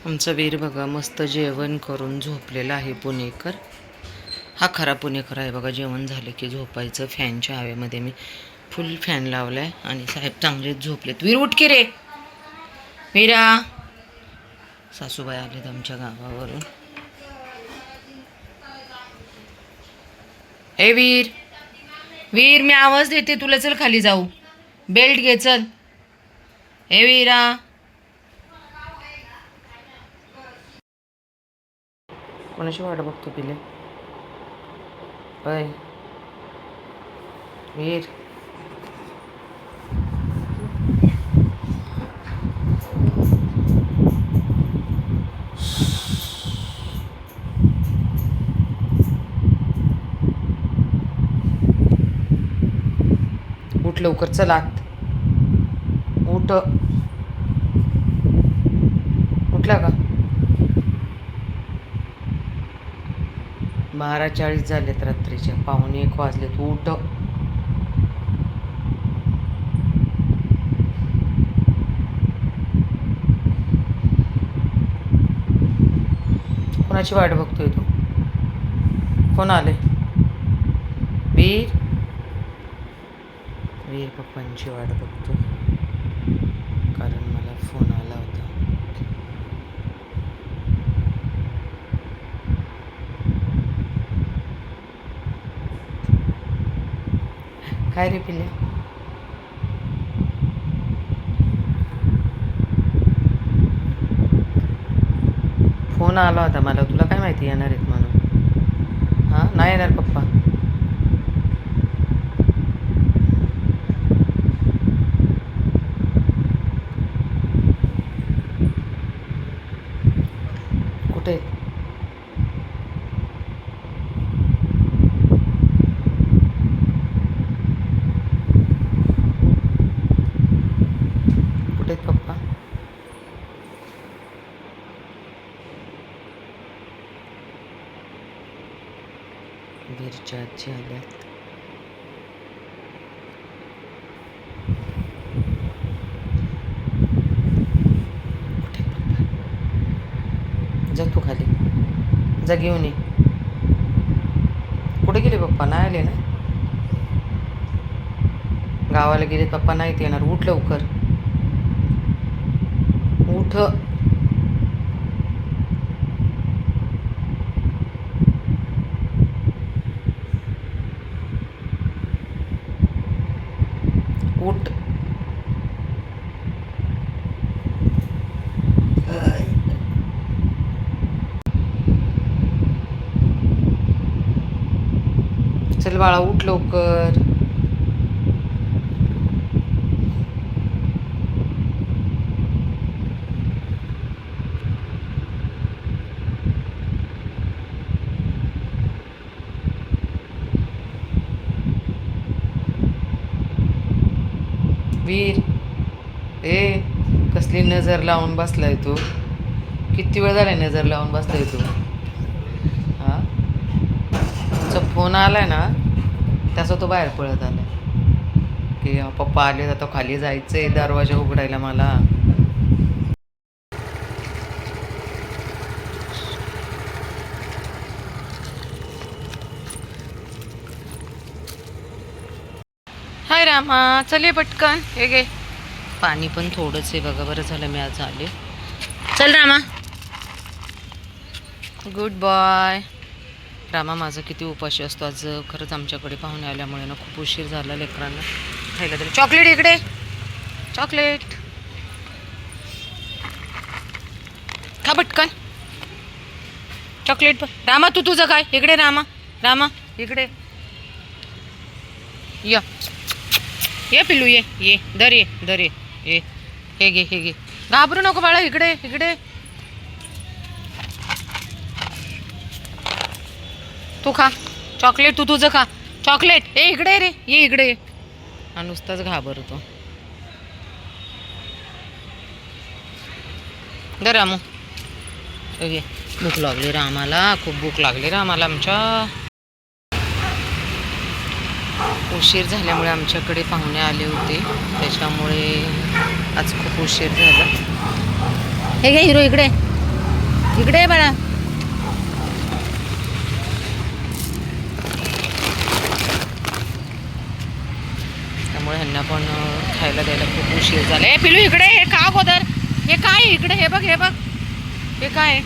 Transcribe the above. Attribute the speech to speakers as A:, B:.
A: आमचा वीर बघा मस्त जेवण करून झोपलेला आहे पुणेकर. हा खरा पुणेकर आहे बघा. जेवण झालं की झोपायचं. फॅनच्या हवेमध्ये मी फुल फॅन लावलाय आणि साहेब चांगलेच झोपलेत. वीर उठ की रे. वीरा. सासूबाई आलेत आमच्या गावावरून. ए वीर, वीर मी आवाज देते तुला, चल खाली जाऊ. बेल्ट घे चल. ए वीरा. कोणाची वाट बघतो पिले? अय वीर. उठ लवकर, चल आत. उठ. उठला का? 12:40 झालेत रात्रीचे. 12:45 वाजलेत. उठ. कोणाची वाट बघतोय तू? कोण आले? वीर. वीर पप्पांची वाट बघतो कारण मला फोन आला होता. काय रे पिल्ले? फोन आला होता मला. तुला काय माहिती येणार आहेत म्हणून? हां, नाही येणार पप्पा. कुठे आहेत? कुठे आहेत पप्पा? वीरच्या आजी आल्यात. कुठे आहेत पप्पा? जा तू खाली. जा घेऊन ये. कुठे गेले पप्पा? नाही आले ना? गावाला गेले पप्पा, नाहीत येणार. उठ लवकर. उठ. उठ. चल बाळा, उठ लवकर. वीर. ए, कसली नजर लावून बसलाय तू? किती वेळ झालाय नजर लावून बसलाय तू? हां, तुमचा फोन आलाय ना, त्याचा तो बाहेर पळत आलाय की पप्पा आले, आता खाली जायचंय दरवाजा उघडायला मला. हाय रामा, चल पटकन. हे घे पाणी, पण थोडंच आहे बघा. बरं झालं मी आज आले. चल रामा. Good boy. रामा माझा किती उपाशी असतो. आज खरंच आमच्याकडे पाहुणे आल्यामुळे ना खूप उशीर झाला लेकरांना खायला तरी. चॉकलेट इकडे. चॉकलेट खा पटकन. चॉकलेट. रामा तू तुझं काय? इकडे रामा. रामा इकडे या. ये पिल्लू, ये ये. दर ये, दर ये. ये, हे घे, हे घे. घाबरू नको बाळा. इकडे इकडे. तू खा चॉकलेट. तू तुझं खा चॉकलेट. ए इकडे रे, ये इकडे. हा नुसताच घाबरतो. दर रामू. घे. भूक लागली रामाला, खूप भूक लागली रामाला. आमच्या उशीर झाल्यामुळे आमच्याकडे पाहुणे आले होते, त्याच्यामुळे आज खूप उशीर झाला. हे घे हिरो इकडे. इकडे ये बाळा. त्यामुळे ह्यांना पण खायला द्यायला खूप उशीर झाला. ए पिलू इकडे, हे का अगोदर, हे काय इकडे, हे बघ हे बघ, हे काय